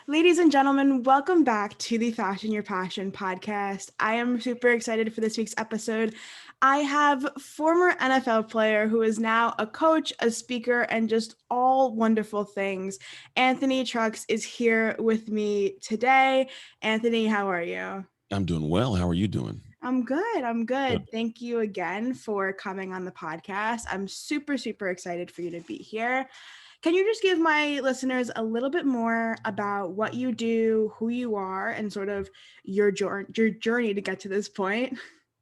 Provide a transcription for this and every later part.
Ladies and gentlemen, welcome back to the Fashion Your Passion podcast. I am super excited for this week's episode. I have former NFL player who is now a coach, a speaker, and just all wonderful things. Anthony Trucks is here with me today. Anthony, how are you? I'm doing well. How are you doing? I'm good. I'm Good. good. Thank you again for coming on the podcast. I'm super, super excited for you to be here. Can you just give my listeners a little bit more about what you do, who you are, and sort of your journey to get to this point?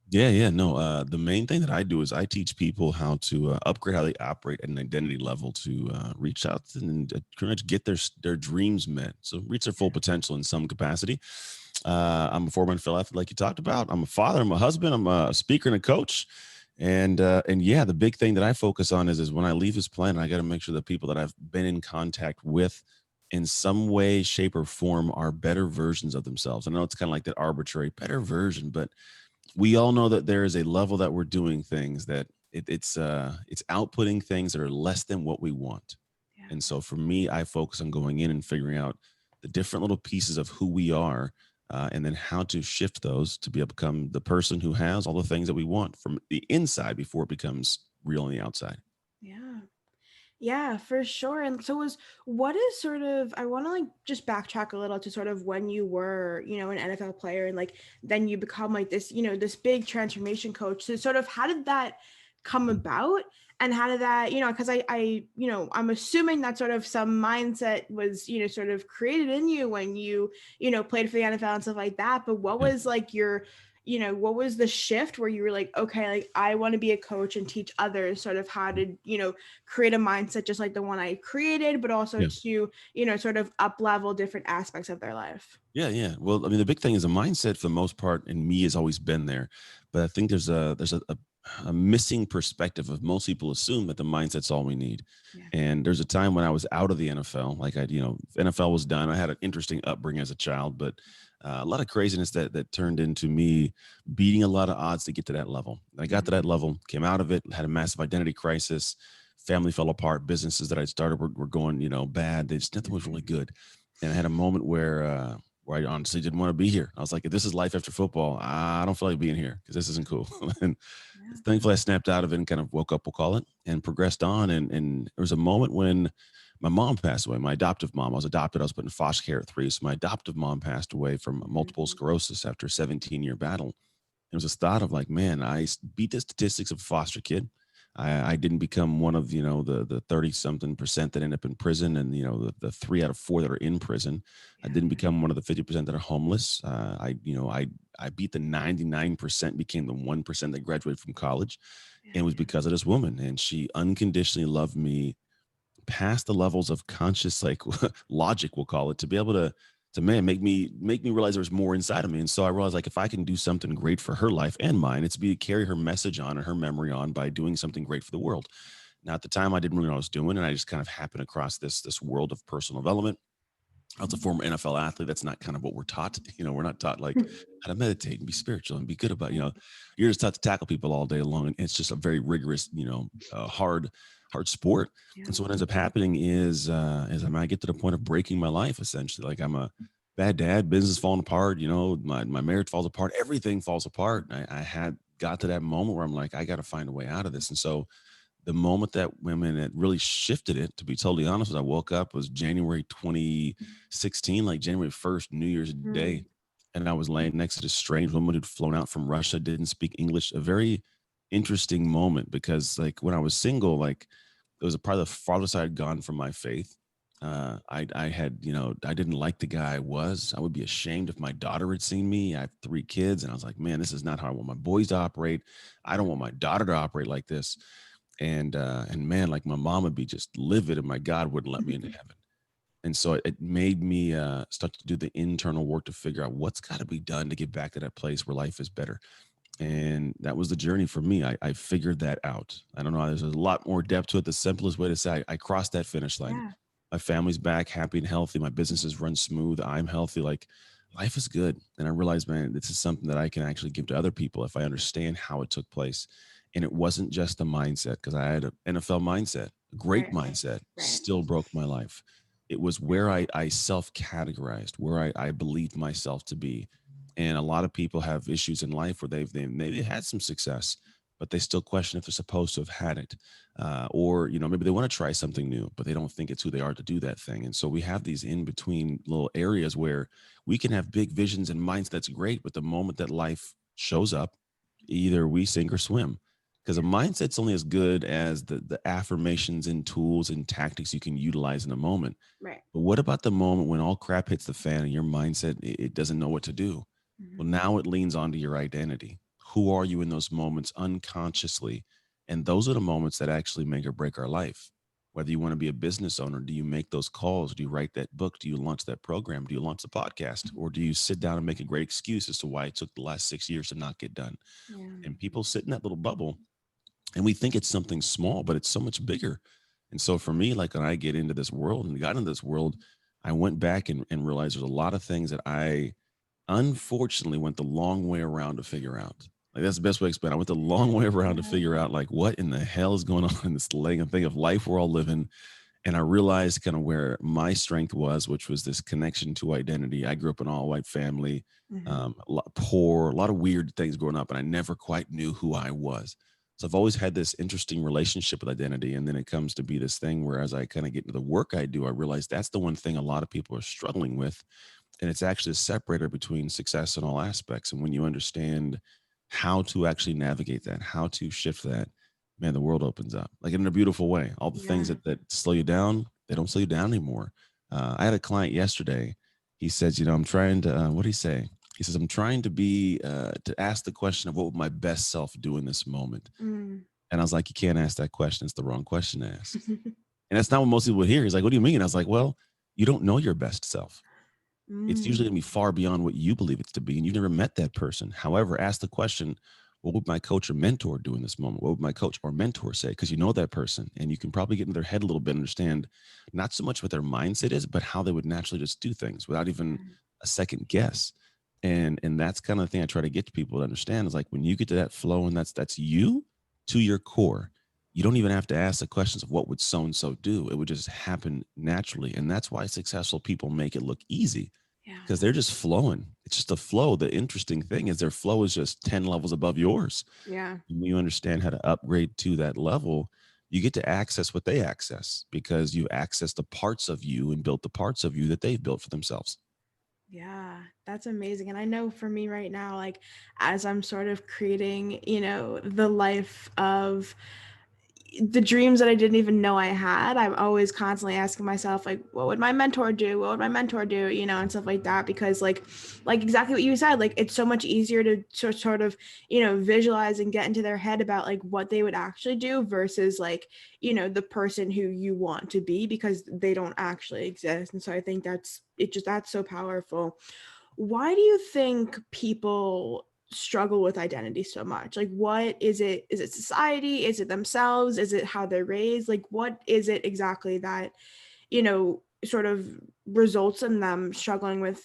Yeah. No, the main thing that I do is I teach people how to upgrade how they operate at an identity level to reach out and pretty much get their dreams met. So reach their full potential in some capacity. I'm a former NFL athlete, like you talked about. I'm a father. I'm a husband. I'm a speaker and a coach. And yeah, the big thing that I focus on is when I leave this planet, I got to make sure the people that I've been in contact with in some way, shape, or form are better versions of themselves. I know it's kind of like that arbitrary better version, but we all know that there is a level that we're doing things that it's outputting things that are less than what we want. Yeah. And so for me, I focus on going in and figuring out the different little pieces of who we are, and then how to shift those to be able to become the person who has all the things that we want from the inside before it becomes real on the outside. Yeah. Yeah, for sure. And so was what is sort of I want to like just backtrack a little to sort of when you were, an NFL player and like then you become like this, this big transformation coach. So sort of how did that come about? And how did that, because I'm assuming that sort of some mindset was, sort of created in you when you, played for the NFL and stuff like that. But what Yeah. was like what was the shift where you were like, okay, like I want to be a coach and teach others sort of how to, create a mindset just like the one I created, but also Yeah. to, sort of up level different aspects of their life. Yeah. Well, I mean, the big thing is a mindset for the most part, and me has always been there. But I think there's a missing perspective of most people assume that the mindset's all we need. Yeah. And there's a time when I was out of the NFL, like NFL was done. I had an interesting upbringing as a child, but a lot of craziness that turned into me beating a lot of odds to get to that level. And I got to that level, came out of it, had a massive identity crisis. Family fell apart. Businesses that I started were going, bad. Nothing was really good. And I had a moment where I honestly didn't want to be here. I was like, if this is life after football, I don't feel like being here because this isn't cool. And Yeah. thankfully, I snapped out of it and kind of woke up, we'll call it, and progressed on. And there was a moment when my mom passed away. My adoptive mom, I was adopted. I was put in foster care at 3. So my adoptive mom passed away from multiple sclerosis after a 17-year battle. It was this thought of like, man, I beat the statistics of a foster kid. I didn't become one of the 30 something percent that end up in prison, and the 3 out of 4 that are in prison. I Yeah. didn't become one of the 50% that are homeless. I beat the 99%, became the 1% that graduated from college, and it was because of this woman, and she unconditionally loved me past the levels of conscious like logic, we'll call it, to be able to man make me realize there's more inside of me. And so I realized, like, if I can do something great for her life and mine, it's be to carry her message on and her memory on by doing something great for the world. Now at the time I didn't really know what I was doing, and I just kind of happened across this world of personal development. I was a former NFL athlete. That's not kind of what we're taught. We're not taught like how to meditate and be spiritual and be good about, you're just taught to tackle people all day long. And it's just a very rigorous, hard sport. Yeah. And so what ends up happening I get to the point of breaking my life, essentially. Like, I'm a bad dad, business falling apart, my marriage falls apart, everything falls apart. I had got to that moment where I'm like, I got to find a way out of this. And so the moment that women that really shifted it, to be totally honest, when I woke up was January 2016, like January 1st, New Year's Mm. Day. And I was laying next to this strange woman who'd flown out from Russia, didn't speak English. A very interesting moment, because like when I was single, like it was a part of the farthest I had gone from my faith. I had, I didn't like the guy I was. I would be ashamed if my daughter had seen me. I have 3 kids, and I was like, man, this is not how I want my boys to operate. I don't want my daughter to operate like this. And man, like my mom would be just livid, and my God wouldn't let me into heaven. And so it made me start to do the internal work to figure out what's got to be done to get back to that place where life is better. And that was the journey for me. I figured that out. I don't know. There's a lot more depth to it. The simplest way to say, I crossed that finish line. Yeah. My family's back, happy and healthy. My businesses run smooth. I'm healthy. Like, life is good. And I realized, man, this is something that I can actually give to other people if I understand how it took place. And it wasn't just a mindset, because I had an NFL mindset, a great Right. mindset, Right. still broke my life. It was where I self-categorized, where I believed myself to be. And a lot of people have issues in life where they maybe had some success, but they still question if they're supposed to have had it. Or, maybe they want to try something new, but they don't think it's who they are to do that thing. And so we have these in between little areas where we can have big visions and minds that's great, but the moment that life shows up, either we sink or swim, because a mindset's only as good as the affirmations and tools and tactics you can utilize in a moment. Right. But what about the moment when all crap hits the fan and your mindset, it doesn't know what to do? Well, Mhm. now it leans onto your identity. Who are you in those moments unconsciously? And those are the moments that actually make or break our life. Whether you want to be a business owner, do you make those calls? Do you write that book? Do you launch that program? Do you launch the podcast? Or do you sit down and make a great excuse as to why it took the last 6 years to not get done? Yeah. And people sit in that little bubble and we think it's something small, but it's so much bigger. And so for me, like when I get into this world and got into this world, I went back and realized there's a lot of things that I unfortunately went the long way around to figure out. Like that's the best way to explain it. I went the long way around to Yeah. figure out like what in the hell is going on in this thing of life we're all living. And I realized kind of where my strength was, which was this connection to identity. I grew up in an all white family, Mhm. poor, a lot of weird things growing up, and I never quite knew who I was. So I've always had this interesting relationship with identity. And then it comes to be this thing where as I kind of get into the work I do, I realize that's the one thing a lot of people are struggling with. And it's actually a separator between success in all aspects. And when you understand how to actually navigate that, how to shift that, man, the world opens up like in a beautiful way. All the things Yeah. that slow you down, they don't slow you down anymore. I had a client yesterday. He says, I'm trying to, what did he say? He says, I'm trying to to ask the question of what would my best self do in this moment? Mm. And I was like, you can't ask that question. It's the wrong question to ask. And that's not what most people would hear. He's like, what do you mean? I was like, well, you don't know your best self. It's usually Mm. going to be far beyond what you believe it's to be. And you've never met that person. However, ask the question, what would my coach or mentor do in this moment? What would my coach or mentor say? Because you know that person and you can probably get in their head a little bit and understand not so much what their mindset is, but how they would naturally just do things without even Mm. a second guess. And that's kind of the thing I try to get to people to understand is like when you get to that flow and that's you to your core, you don't even have to ask the questions of what would so and so do. It would just happen naturally. And that's why successful people make it look easy Yeah. because they're just flowing. It's just a flow. The interesting thing is their flow is just 10 levels above yours. Yeah. When you understand how to upgrade to that level, you get to access what they access because you access the parts of you and built the parts of you that they've built for themselves. Yeah, that's amazing. And I know for me right now, like as I'm sort of creating, the life of the dreams that I didn't even know I had, I'm always constantly asking myself, like, what would my mentor do? What would my mentor do? And stuff like that. Because like exactly what you said, like it's so much easier to sort of, visualize and get into their head about like what they would actually do versus like, the person who you want to be because they don't actually exist. And so I think that's so powerful. Why do you think people struggle with identity so much? Like what is it? Is it society? Is it themselves? Is it how they're raised? Like what is it exactly that, sort of results in them struggling with,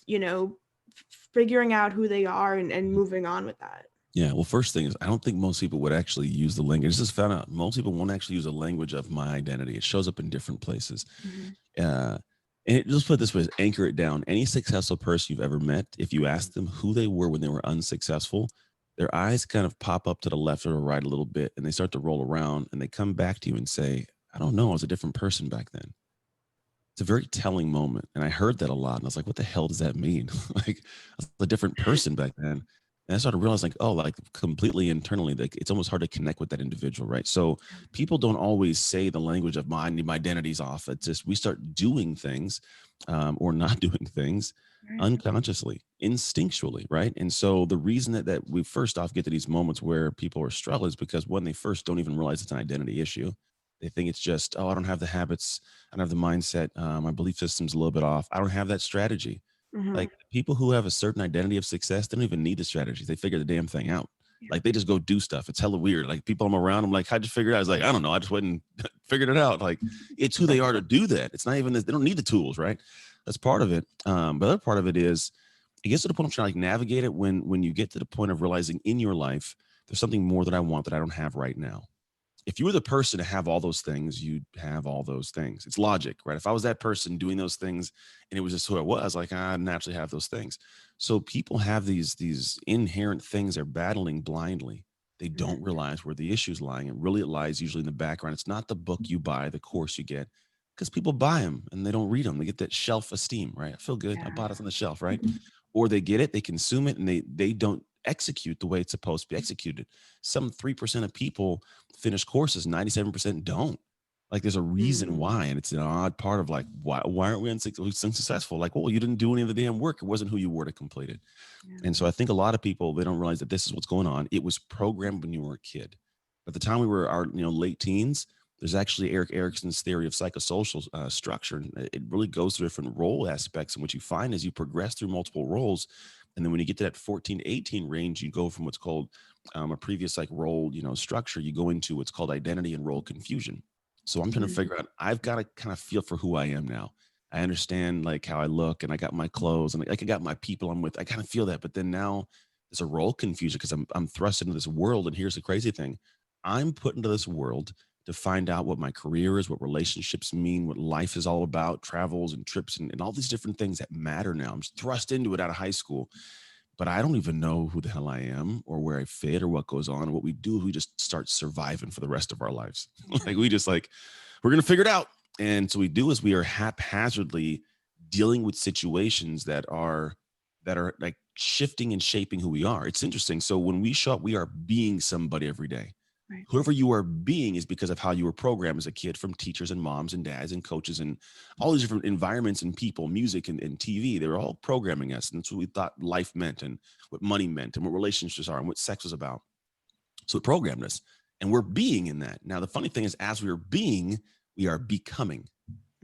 figuring out who they are and moving on with that? Yeah. Well, first thing is, I don't think most people would actually use the language. This is found out. Most people won't actually use the language of my identity. It shows up in different places. Mhm. Uh, and just put it this way, anchor it down. Any successful person you've ever met, if you ask them who they were when they were unsuccessful, their eyes kind of pop up to the left or the right a little bit and they start to roll around and they come back to you and say, I don't know, I was a different person back then. It's a very telling moment. And I heard that a lot. And I was like, what the hell does that mean? Like, I was a different person back then. And I started realizing, like, oh, like completely internally, like it's almost hard to connect with that individual, right? So people don't always say the language of my identity's off. It's just we start doing things or not doing things Right. unconsciously, instinctually, right? And so the reason that we first off get to these moments where people are struggling is because when they first don't even realize it's an identity issue, they think it's just, oh, I don't have the habits, I don't have the mindset, my belief system's a little bit off. I don't have that strategy. Mhm. Like people who have a certain identity of success, they don't even need the strategies. They figure the damn thing out. Yeah. Like they just go do stuff. It's hella weird. Like people I'm around, I'm like, how'd you figure it out? I was like, I don't know. I just went and figured it out. Like it's who they are to do that. It's not even this, they don't need the tools, right? That's part of it. But the other part of it is it gets to the point of trying to like navigate it when you get to the point of realizing in your life, there's something more that I want that I don't have right now. If you were the person to have all those things, you'd have all those things. It's logic, right? If I was that person doing those things and it was just who I was, like I naturally have those things. So people have these inherent things they're battling blindly. They don't Mhm. realize where the issue's lying. And really it lies usually in the background. It's not the book you buy, the course you get, because people buy them and they don't read them. They get that shelf esteem, right? I feel good. I Yeah. bought it on the shelf, right? Or they get it, they consume it, and they don't execute the way it's supposed to be executed. Some 3% of people finish courses, 97% don't. Like there's a reason Mm. why, and it's an odd part of like why aren't we unsuccessful? Like, well, you didn't do any of the damn work. It wasn't who you were to complete it. And Yeah. so I think a lot of people they don't realize that this is what's going on. It was programmed when you were a kid. By the time we were our late teens, there's actually Eric Erickson's theory of psychosocial structure, and it really goes through different role aspects. And what you find is you progress through multiple roles, and then when you get to that 14 to 18 range, you go from what's called a previous like role structure. You go into what's called identity and role confusion. So I'm trying to Mhm. figure out. I've got to kind of feel for who I am now. I understand like how I look and I got my clothes and like I got my people I'm with. I kind of feel that. But then now there's a role confusion because I'm thrust into this world. And here's the crazy thing. I'm put into this world to find out what my career is, what relationships mean, what life is all about, travels and trips and all these different things that matter now. I'm just thrust into it out of high school, but I don't even know who the hell I am or where I fit or what goes on. What we do, we just start surviving for the rest of our lives. Yeah. Like we just like, we're gonna figure it out. And so we do is we are haphazardly dealing with situations that are like shifting and shaping who we are. It's interesting. So when we show up, we are being somebody every day. Right. Whoever you are being is because of how you were programmed as a kid from teachers and moms and dads and coaches and all these different environments and people, music and TV. They were all programming us. And that's what we thought life meant and what money meant and what relationships are and what sex was about. So it programmed us. And we're being in that. Now, the funny thing is, as we are being, we are becoming,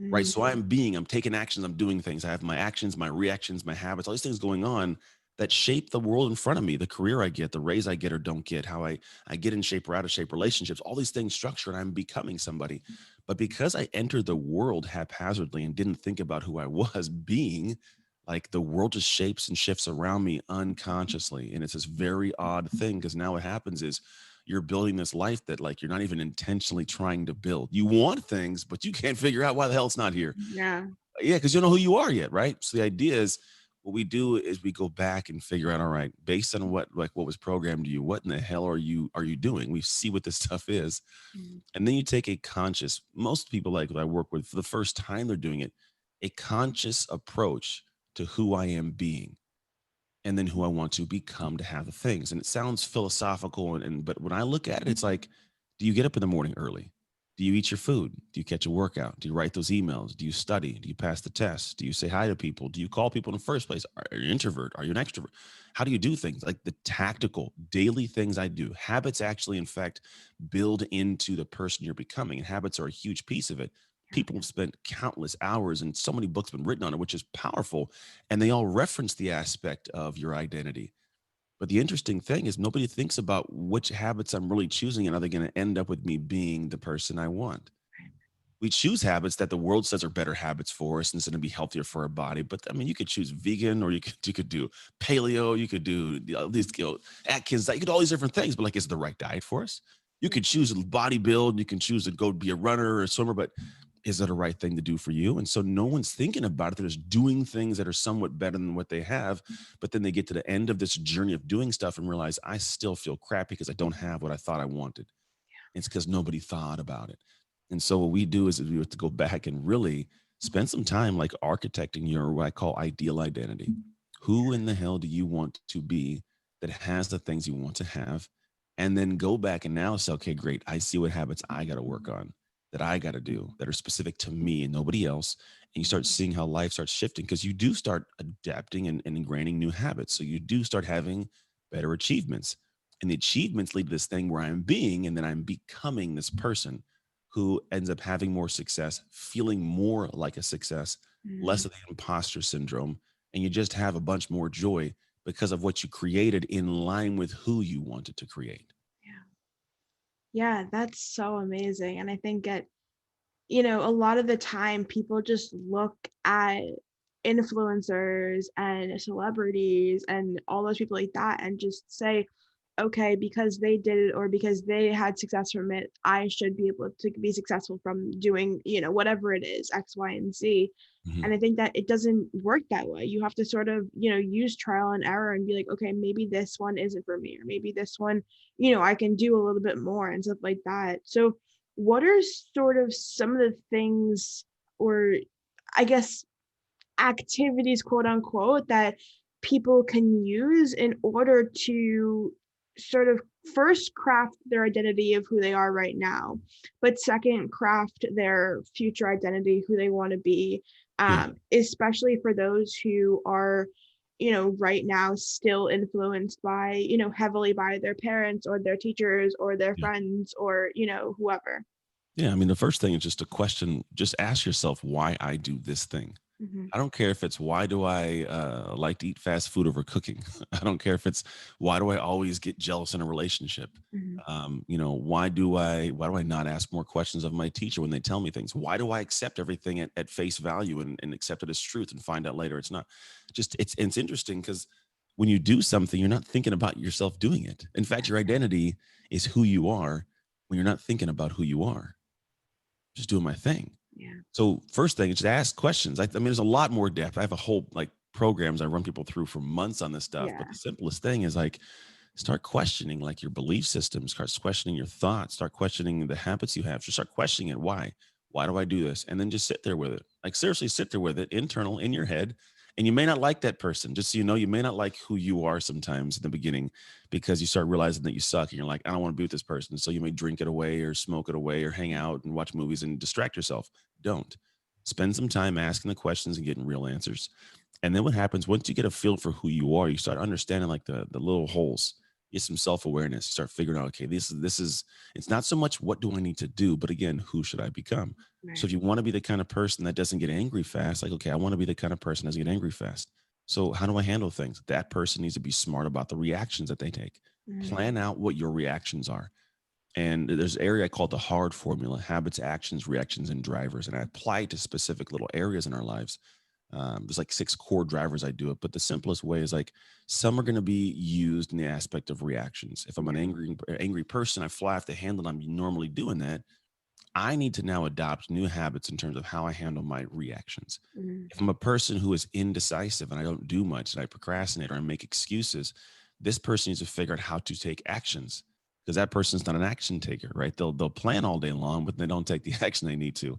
right? So Mhm. I'm being, I'm taking actions, I'm doing things. I have my actions, my reactions, my habits, all these things going on that shape the world in front of me, the career I get, the raise I get or don't get, how I get in shape or out of shape, relationships, all these things structure and I'm becoming somebody. But because I entered the world haphazardly and didn't think about who I was being, like the world just shapes and shifts around me unconsciously. And it's this very odd thing because now what happens is you're building this life that like you're not even intentionally trying to build. You want things, but you can't figure out why the hell it's not here. Yeah. Yeah, because you don't know who you are yet, right? So the idea is what we do is we go back and figure out, all right, based on what was programmed to you, what in the hell are you doing? We see what this stuff is. Mm. And then you take a conscious, most people like that I work with for the first time they're doing it, a conscious approach to who I am being and then who I want to become to have the things. And it sounds philosophical, and but when I look at it, it's like, do you get up in the morning early? Do you eat your food? Do you catch a workout? Do you write those emails? Do you study? Do you pass the test? Do you say hi to people? Do you call people in the first place? Are you an introvert? Are you an extrovert? How do you do things? Like the tactical daily things I do. Habits actually, in fact, build into the person you're becoming. And habits are a huge piece of it. Yeah. People have spent countless hours and so many books have been written on it, which is powerful, and they all reference the aspect of your identity. But the interesting thing is nobody thinks about which habits I'm really choosing and are they going to end up with me being the person I want. We choose habits that the world says are better habits for us and it's going to be healthier for our body. But I mean, you could choose vegan or you could do paleo, you could do these Atkins, you could do all these different things. But like, is it the right diet for us? You could choose a body build, you can choose to go be a runner or a swimmer, but is it a right thing to do for you? And so no one's thinking about it. They're just doing things that are somewhat better than what they have. But then they get to the end of this journey of doing stuff and realize I still feel crappy because I don't have what I thought I wanted. It's because nobody thought about it. And so what we do is we have to go back and really spend some time like architecting your what I call ideal identity. Who in the hell do you want to be that has the things you want to have? And then go back and now say, okay, great. I see what habits I got to work on, that I got to do, that are specific to me and nobody else. And you start seeing how life starts shifting because you do start adapting and ingraining new habits. So you do start having better achievements, and the achievements lead to this thing where I'm being and then I'm becoming this person who ends up having more success, feeling more like a success, less Mhm. of the imposter syndrome, and you just have a bunch more joy because of what you created in line with who you wanted to create. Yeah. Yeah, that's so amazing. And I think a lot of the time people just look at influencers and celebrities and all those people like that and just say, okay, because they did it or because they had success from it, I should be able to be successful from doing, whatever it is, X, Y, and Z. Mhm. And I think that it doesn't work that way. You have to sort of, use trial and error and be like, okay, maybe this one isn't for me, or maybe this one, I can do a little bit more and stuff like that. So, what are sort of some of the things, or I guess activities, quote unquote, that people can use in order to sort of first craft their identity of who they are right now, but second, craft their future identity, who they want to be, Yeah. especially for those who are, right now still influenced by, heavily by their parents or their teachers or their Yeah. friends or, whoever. Yeah. I mean, the first thing is just a question. Just ask yourself why I do this thing. Hmm. I don't care if it's why do I like to eat fast food over cooking. I don't care if it's why do I always get jealous in a relationship. Hmm. Why do I not ask more questions of my teacher when they tell me things? Why do I accept everything at face value and accept it as truth and find out later it's not? Just it's interesting because when you do something, you're not thinking about yourself doing it. In fact, your identity is who you are when you're not thinking about who you are. Just doing my thing. Yeah. So first thing is to ask questions. I mean, there's a lot more depth. I have a whole like programs I run people through for months on this stuff. But Yeah. the simplest thing is like start questioning like your belief system, start questioning your thoughts, start questioning the habits you have. Just start questioning it. Why? Why do I do this? And then just sit there with it. Like seriously, sit there with it, internal in your head. And you may not like that person. Just so you know, you may not like who you are sometimes in the beginning because you start realizing that you suck and you're like, I don't want to be with this person. So you may drink it away or smoke it away or hang out and watch movies and distract yourself. Don't. Spend some time asking the questions and getting real answers. And then what happens once you get a feel for who you are, you start understanding like the little holes. Get some self-awareness. Start figuring out, okay, this is it's not so much what do I need to do, but again, who should I become? So if Right. you want to be the kind of person that doesn't get angry fast, like, okay, I want to be the kind of person that doesn't get angry fast. So how do I handle things? That person needs to be smart about the reactions that they take. Mm. Plan out what your reactions are. And there's an area I call the hard formula: habits, actions, reactions, and drivers. And I apply it to specific little areas in our lives. There's like 6 core drivers I do it, but the simplest way is like some are going to be used in the aspect of reactions. If I'm an Yeah. angry person, I fly off the handle. I'm normally doing that. I need to now adopt new habits in terms of how I handle my reactions. Mm. If I'm a person who is indecisive and I don't do much and I procrastinate or I make excuses, this person needs to figure out how to take actions because that person's not an action taker, right? They'll plan all day long, but they don't take the action they need to.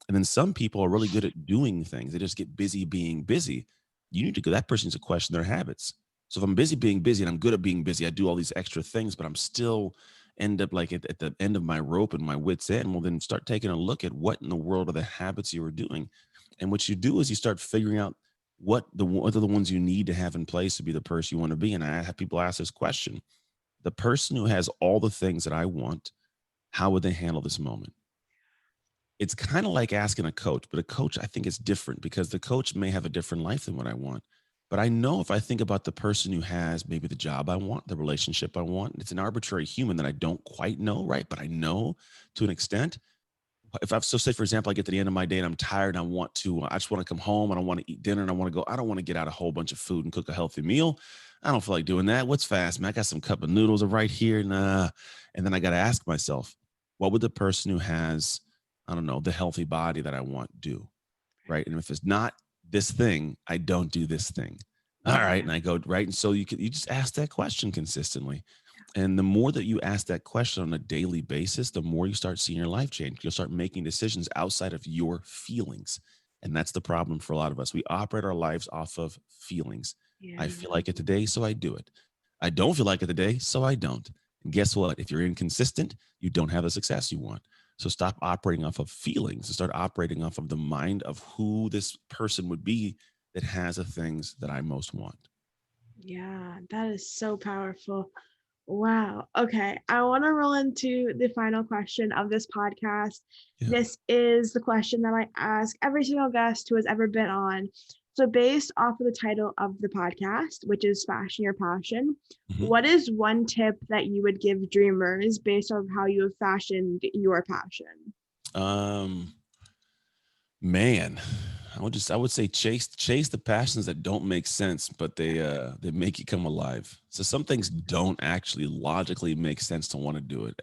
And then some people are really good at doing things. They just get busy being busy. You need to go, that person needs to question their habits. So if I'm busy being busy and I'm good at being busy, I do all these extra things, but I'm still end up like at the end of my rope and my wits end. Well, then start taking a look at what in the world are the habits you were doing. And what you do is you start figuring out what are the ones you need to have in place to be the person you want to be. And I have people ask this question: the person who has all the things that I want, how would they handle this moment? It's kind of like asking a coach, but a coach I think is different because the coach may have a different life than what I want. But I know if I think about the person who has maybe the job I want, the relationship I want, it's an arbitrary human that I don't quite know, right? But I know to an extent. If I've so say for example, I get to the end of my day and I'm tired and I just want to come home and I want to eat dinner and I want to go, I don't want to get out a whole bunch of food and cook a healthy meal. I don't feel like doing that. What's fast, man? I got some cup of noodles right here. Nah. And then I got to ask myself, what would the person who has, I don't know, the healthy body that I want do? Right. And if it's not this thing, I don't do this thing. All right. Yeah. And I go, right. And so you just ask that question consistently. And the more that you ask that question on a daily basis, the more you start seeing your life change. You'll start making decisions outside of your feelings. And that's the problem for a lot of us. We operate our lives off of feelings. I Yeah. feel like it today, so I do it. I don't feel like it today, so I don't. And guess what? If you're inconsistent, you don't have the success you want. So stop operating off of feelings and start operating off of the mind of who this person would be that has the things that I most want. Yeah, that is so powerful. Wow. Okay. I want to roll into the final question of this podcast. Yeah. This is the question that I ask every single guest who has ever been on. So, based off of the title of the podcast, which is Fashion Your Passion, Mhm. what is one tip that you would give dreamers based on how you have fashioned your passion? Um, Man, I would say chase the passions that don't make sense, but they make you come alive. So some things don't actually logically make sense to want to do it.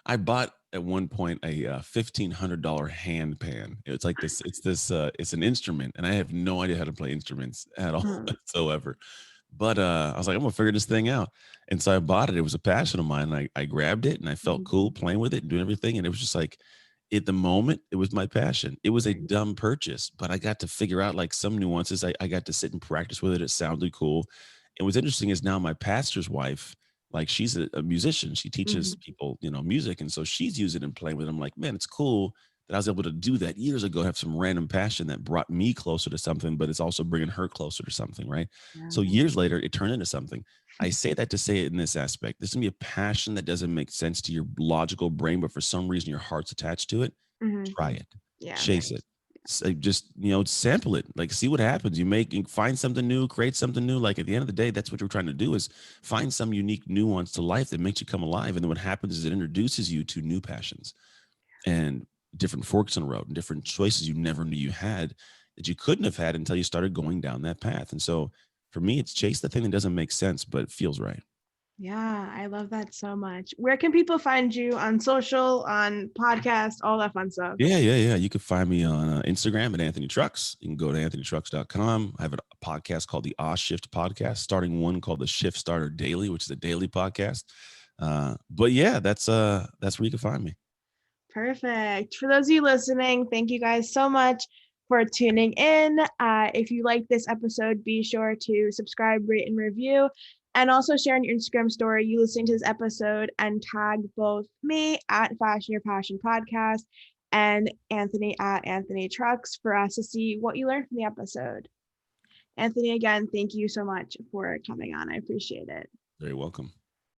I bought at one point a $1,500 hand pan. It's like this. It's an instrument, and I have no idea how to play instruments at all Mhm. whatsoever. But I was like, I'm gonna figure this thing out, and so I bought it. It was a passion of mine. I grabbed it, and I felt Mhm. cool playing with it and doing everything, and it was just like at the moment, it was my passion. It was a Right. dumb purchase, but I got to figure out like some nuances. I got to sit and practice with it. It sounded cool. And what's interesting is now my pastor's wife, like she's a musician. She teaches Mhm. people, music. And so she's using it and playing with it. I'm like, man, it's cool that I was able to do that years ago, have some random passion that brought me closer to something, but it's also bringing her closer to something, right? So Yeah. years later, it turned into something. I say that to say it in this aspect. This can be a passion that doesn't make sense to your logical brain, but for some reason your heart's attached to it. Mhm. Try it, Yeah, chase it. Just sample it, like see what happens. You find something new, create something new. Like at the end of the day, that's what you're trying to do is find some unique nuance to life that makes you come alive. And then what happens is it introduces you to new passions and different forks in the road and different choices you never knew you had that you couldn't have had until you started going down that path. And so for me, it's chase the thing that doesn't make sense, but it feels right. yeah, I love that so much. Where can people find you on social, on podcast, all that fun stuff? Yeah. You can find me on Instagram at Anthony Trucks. You can go to anthonytrucks.com. I have a podcast called the Shift Podcast, starting one called the Shift Starter Daily, which is a daily podcast. But yeah, that's where you can find me. Perfect. For those of you listening, thank you guys so much for tuning in. If you like this episode, be sure to subscribe, rate, and review. And also share on your Instagram story you listening to this episode and tag both me at Fashion Your Passion Podcast and Anthony at Anthony Trucks for us to see what you learned from the episode. Anthony, again, thank you so much for coming on. I appreciate it. Very welcome.